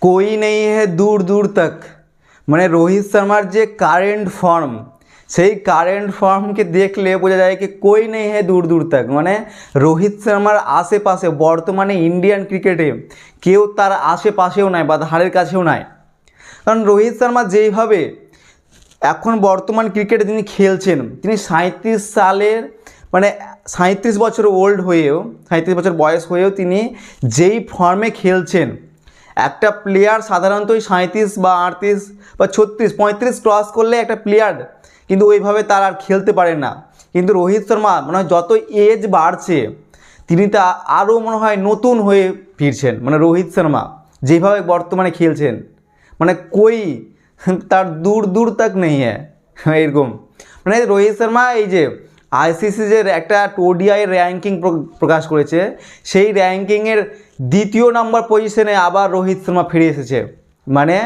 कोई नहीं है दूर दूर तक মানে রোহিত শর্মার যে কারেন্ট ফর্ম সেই কারেন্ট ফর্মকে দেখলে বোঝা যায় কি कोई नहीं है दूर दूर तक মানে রোহিত শর্মার আশেপাশে বর্তমানে ইন্ডিয়ান ক্রিকেটে কেউ তার আশেপাশেও নাই বা ধারের কাছেও নাই। কারণ রোহিত শর্মা যেইভাবে এখন বর্তমান ক্রিকেটে তিনি খেলছেন, তিনি 37 সালের মানে 37 বছর ওল্ড হয়েও 37 বছর বয়স হয়েও তিনি যেই ফর্মে খেলছেন, একটা প্লেয়ার সাধারণত 37 বা 38 বা 36 35 ক্রস করলে একটা প্লেয়ার কিন্তু ওইভাবে তার আর খেলতে পারে না। কিন্তু রোহিত শর্মা মনে হয় যত এজ বাড়ছে তিনি তা আরও মনে হয় নতুন হয়ে ফিরছেন। মানে রোহিত শর্মা যেভাবে বর্তমানে খেলছেন মানে কই তার দূর দূর তক নেই এরকম। মানে রোহিত শর্মা এই যে আইসিসি যে একটা ওডিআই র্যাঙ্কিং প্রকাশ করেছে, সেই র্যাঙ্কিংয়ের 2য় নম্বর পজিশনে আবার রোহিত শর্মা ফিরে এসেছে। মানে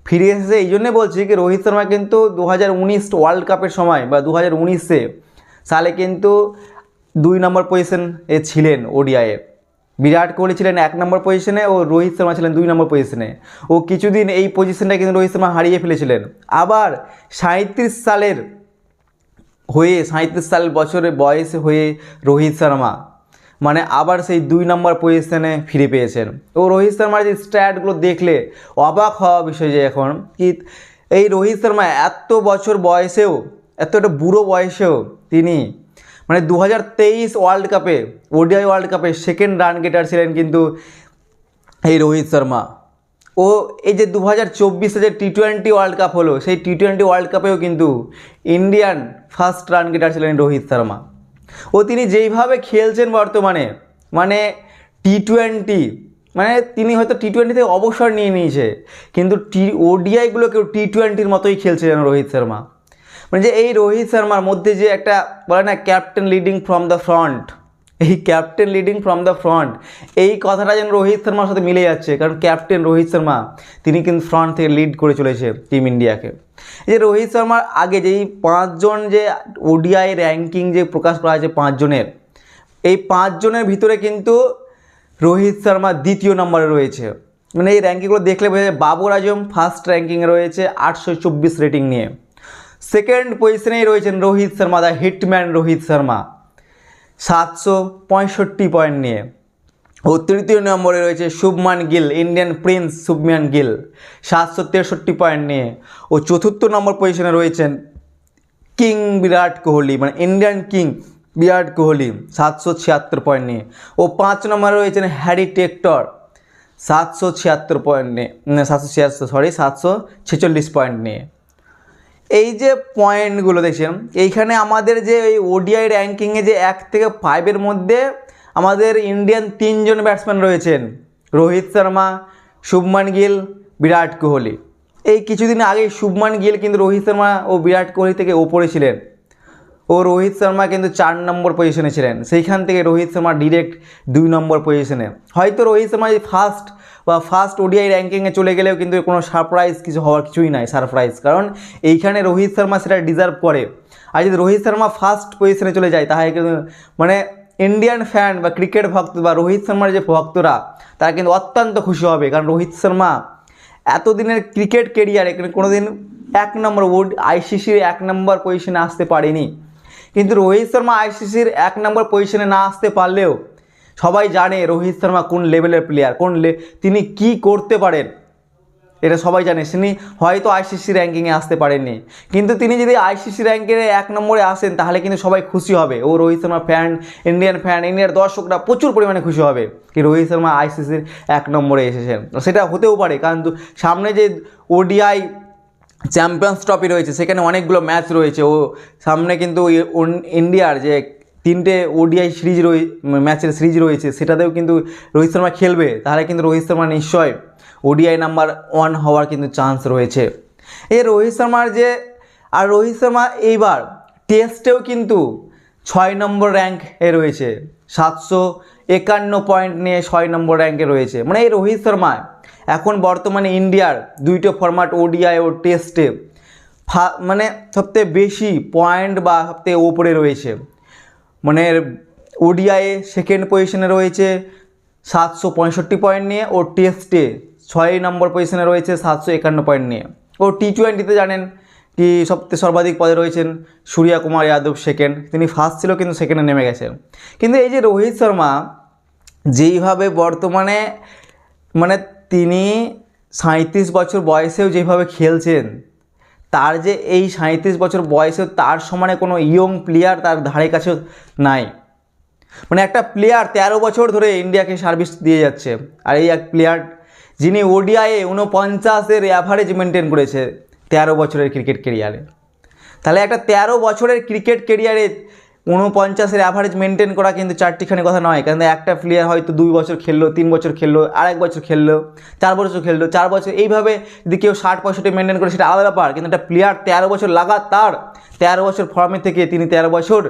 ফিরে এসেছে এই জন্যে বলছি কি রোহিত শর্মা কিন্তু 2019 ওয়ার্ল্ড কাপের সময় বা 2019 সালে কিন্তু 2 নম্বর পজিশনে ছিলেন ওডিআইয়ে। বিরাট কোহলি ছিলেন 1 নম্বর পজিশনে ও রোহিত শর্মা ছিলেন 2 নম্বর পজিশনে। ও কিছুদিন এই পজিশনটা কিন্তু রোহিত শর্মা হারিয়ে ফেলেছিলেন। আবার 37 সালের হয়ে 37 সাল বছরের বয়সে হয়ে রোহিত শর্মা মানে আবার সেই 2 নম্বর পজিশনে ফিরে পেয়েছেন। ও রোহিত শর্মার যে স্ট্যাটগুলো দেখলে অবাক হওয়া বিষয় যে এখন কি এই রোহিত শর্মা এত বছর বয়সেও এত একটা বুড়ো বয়সেও তিনি মানে 2023 ওয়ার্ল্ড কাপে ওডিআই ওয়ার্ল্ড কাপে সেকেন্ড রান গেটার ছিলেন কিন্তু এই রোহিত শর্মা। ও এই যে 2024 যে টি20 ওয়ার্ল্ড কাপ হলো, সেই টি20 ওয়ার্ল্ড কাপেও কিন্তু ইন্ডিয়ান ফার্স্ট রান গেটার ছিলেন রোহিত শর্মা। ও তিনি যেইভাবে খেলছেন বর্তমানে মানে টি20 মানে তিনি হয়তো টি20 থেকে অবসর নিয়ে নিয়েছে কিন্তু ওডিআইগুলোকেও টি20-র মতোই খেলছিলেন রোহিত শর্মা। মানে যে এই রোহিত শর্মার মধ্যে যে একটা বলে না captain leading from the front, এই captain leading from the front এই কথাটা যেন রোহিত শর্মার সাথে মিলে যাচ্ছে। কারণ ক্যাপ্টেন রোহিত শর্মা তিনি কিন্তু ফ্রন্ট থেকে লিড করে চলেছে টিম ইন্ডিয়াকে। এই যে রোহিত শর্মার আগে যেই 5 জন যে ওডিআই র্যাঙ্কিং যে প্রকাশ করা হয়েছে 5 জনের, এই 5 জনের ভিতরে কিন্তু রোহিত শর্মা 2য় নম্বরে রয়েছে। মানে এই র্যাঙ্কিংগুলো দেখলে বোঝা যায় বাবর আজম ফার্স্ট র্যাঙ্কিংয়ে রয়েছে 824 রেটিং নিয়ে। সেকেন্ড পজিশনেই রয়েছেন Rohit Sharma, the hitman Rohit Sharma 765 point নিয়ে। ও 3য় নম্বরে রয়েছে Shubman Gill, Indian Prince Shubman Gill 763 point নিয়ে। ও 4র্থ নম্বর পজিশনে রয়েছেন কিং বিরাট কোহলি, মানে Indian king Virat Kohli 776 point নিয়ে। ও 5 নম্বরে রয়েছেন হ্যারি টেক্টর 776 পয়েন্ট নিয়ে 746 পয়েন্ট নিয়ে। এই যে পয়েন্টগুলো দেখছেন এইখানে আমাদের যে এই ওডিআই র্যাঙ্কিংয়ে যে 1 থেকে 5-এর মধ্যে আমাদের ইন্ডিয়ান 3 জন ব্যাটসম্যান রয়েছেন, রোহিত শর্মা, শুভমান গিল, বিরাট কোহলি। এই কিছুদিন আগে শুভমান গিল কিন্তু রোহিত শর্মা ও বিরাট কোহলি থেকে ওপরে ছিলেন। ও রোহিত শর্মা কিন্তু 4 নম্বর পজিশনে ছিলেন, সেইখান থেকে রোহিত শর্মা ডিরেক্ট 2 নম্বর পজিশনে। হয়তো রোহিত শর্মা ফার্স্ট ওডিআই র্যাঙ্কিংয়ে চলে গেলেও কিন্তু কোনো সারপ্রাইজ কিছু হওয়ার কিছুই নাই সারপ্রাইজ, কারণ এইখানে রোহিত শর্মা সেটা ডিজার্ভ করে। আর যদি রোহিত শর্মা ফার্স্ট পজিশনে চলে যায় তাহলে কিন্তু মানে ইন্ডিয়ান ফ্যান বা ক্রিকেট ভক্ত বা রোহিত শর্মার যে ভক্তরা তারা কিন্তু অত্যন্ত খুশি হবে। কারণ রোহিত শর্মা এতদিনের ক্রিকেট কেরিয়ারে কোনোদিন 1 নম্বর আইসিসির 1 নম্বর পজিশনে আসতে পারেনি। কিন্তু রোহিত শর্মা আইসিসির 1 নম্বর পজিশনে না আসতে পারলেও সবাই জানে রোহিত শর্মা কোন লেভেলের প্লেয়ার, তিনি কি করতে পারেন এটা সবাই জানে। তিনি হয়তো আইসিসি র্যাঙ্কিংয়ে আসতে পারেননি, কিন্তু তিনি যদি আইসিসি র্যাঙ্কিংয়ে 1 নম্বরে আসেন তাহলে কিন্তু সবাই খুশি হবে। ও রোহিত শর্মা ইন্ডিয়ার দর্শকরা প্রচুর পরিমাণে খুশি হবে কি রোহিত শর্মা আইসিসির 1 নম্বরে এসেছেন। সেটা হতেও পারে কারণ সামনে যে ওডিআই চ্যাম্পিয়ন্স ট্রফি রয়েছে সেখানে অনেকগুলো ম্যাচ রয়েছে। ও সামনে কিন্তু ইন্ডিয়ার যে 3টে ওডিআই ম্যাচের সিরিজ রয়েছে সেটাতেও কিন্তু রোহিত শর্মা খেলবে। তাহলে কিন্তু রোহিত শর্মা নিশ্চয় ওডিআই নাম্বার 1 হওয়ার কিন্তু চান্স রয়েছে। এই রোহিত শর্মা এইবার টেস্টেও কিন্তু 6 নম্বর র্যাঙ্কে রয়েছে, 751 পয়েন্ট নিয়ে 6 নম্বর র্যাঙ্কে রয়েছে। মানে এই রোহিত শর্মা এখন বর্তমানে ইন্ডিয়ার 2টো ফরম্যাট ওডিআই ও টেস্টে মানে সবথেকে বেশি পয়েন্ট বা সবথেকে ওপরে রয়েছে। মানে ওডিআইয়ে সেকেন্ড পজিশনে রয়েছে 765 পয়েন্ট নিয়ে, ও টেস্টে 6 নম্বর পজিশনে রয়েছে 751 পয়েন্ট নিয়ে। ও টি20তে জানেন কি সবচেয়ে সর্বাধিক পদে রয়েছেন সূর্য কুমার যাদব সেকেন্ড, তিনি ফার্স্ট ছিল কিন্তু সেকেন্ডে নেমে গেছেন। কিন্তু এই যে রোহিত শর্মা যেইভাবে বর্তমানে মানে তিনি 37 বছর বয়সেও যেভাবে খেলছেন, তার যে এই 37 বছর বয়সেও তার সমানে কোনো ইয়ং প্লেয়ার তার ধারে কাছেও নাই। মানে একটা প্লেয়ার 13 বছর ধরে ইন্ডিয়াকে সার্ভিস দিয়ে যাচ্ছে, আর এই এক প্লেয়ার যিনি ওডিআইয়ে 49-এর অ্যাভারেজ মেনটেন করেছে 13 বছরের ক্রিকেট কেরিয়ারে। তাহলে একটা 13 বছরের ক্রিকেট কেরিয়ারে 49-এর অ্যাভারেজ মেনটেন করা কিন্তু চারটিখানি কথা নয়। কারণ একটা প্লেয়ার হয়তো 2 বছর খেললো, 3 বছর খেললো, আর 1 বছর খেললো, 4 বছর খেললো, 4 বছর, এইভাবে যদি কেউ 60-65 মেনটেন করে সেটা আলাদা ব্যাপার। কিন্তু একটা প্লেয়ার 13 বছর লাগাতার 13 বছর ফর্মে থেকে তিনি 13 বছর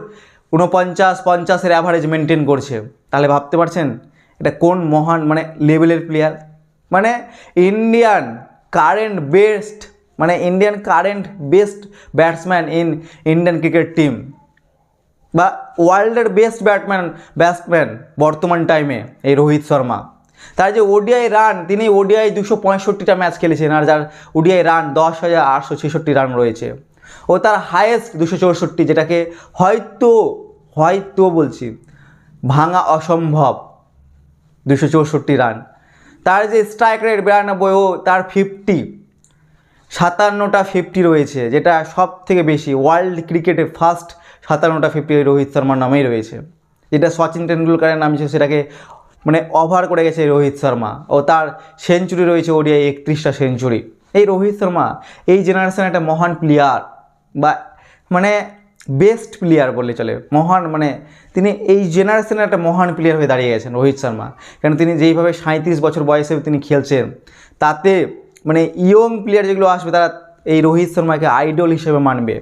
49-50-এর অ্যাভারেজ মেনটেন করছে, তাহলে ভাবতে পারছেন এটা কোন মহান মানে লেভেলের প্লেয়ার। মানে Indian current best batsman in Indian cricket team, বা ওয়ার্ল্ডের বেস্ট ব্যাটসম্যান বর্তমান টাইমে এই রোহিত শর্মা। তার যে ওডিআই রান, তিনি ওডিআই 265টা ম্যাচ খেলেছেন, আর যার ওডিআই রান 10,866 রান রয়েছে। ও তার হায়েস্ট 264, যেটাকে হয়তো বলছি ভাঙা অসম্ভব 264 রান। তার যে স্ট্রাইক রেট 92, ও তার 57টা 50 রয়েছে, যেটা সব থেকে বেশি ওয়ার্ল্ড ক্রিকেটে ফার্স্ট 57টা 50 রোহিত শর্মার নামেই রয়েছে, যেটা সচিন টেন্ডুলকারের নাম ছিল সেটাকে মানে ওভার করে গেছে রোহিত শর্মা। ও তার সেঞ্চুরি রয়েছে ওডিআই 31টা সেঞ্চুরি। এই রোহিত শর্মা এই জেনারেশনের একটা মহান প্লেয়ার, বা মানে বেস্ট প্লেয়ার বললে চলে, মহান মানে তিনি এই জেনারেশনের একটা মহান প্লেয়ার হয়ে দাঁড়িয়ে গেছেন রোহিত শর্মা। কারণ তিনি যেইভাবে 37 বছর বয়সে তিনি খেলছেন, তাতে মানে ইয়ং প্লেয়ার যেগুলো আসবে তারা এই রোহিত শর্মাকে আইডল হিসেবে মানবে।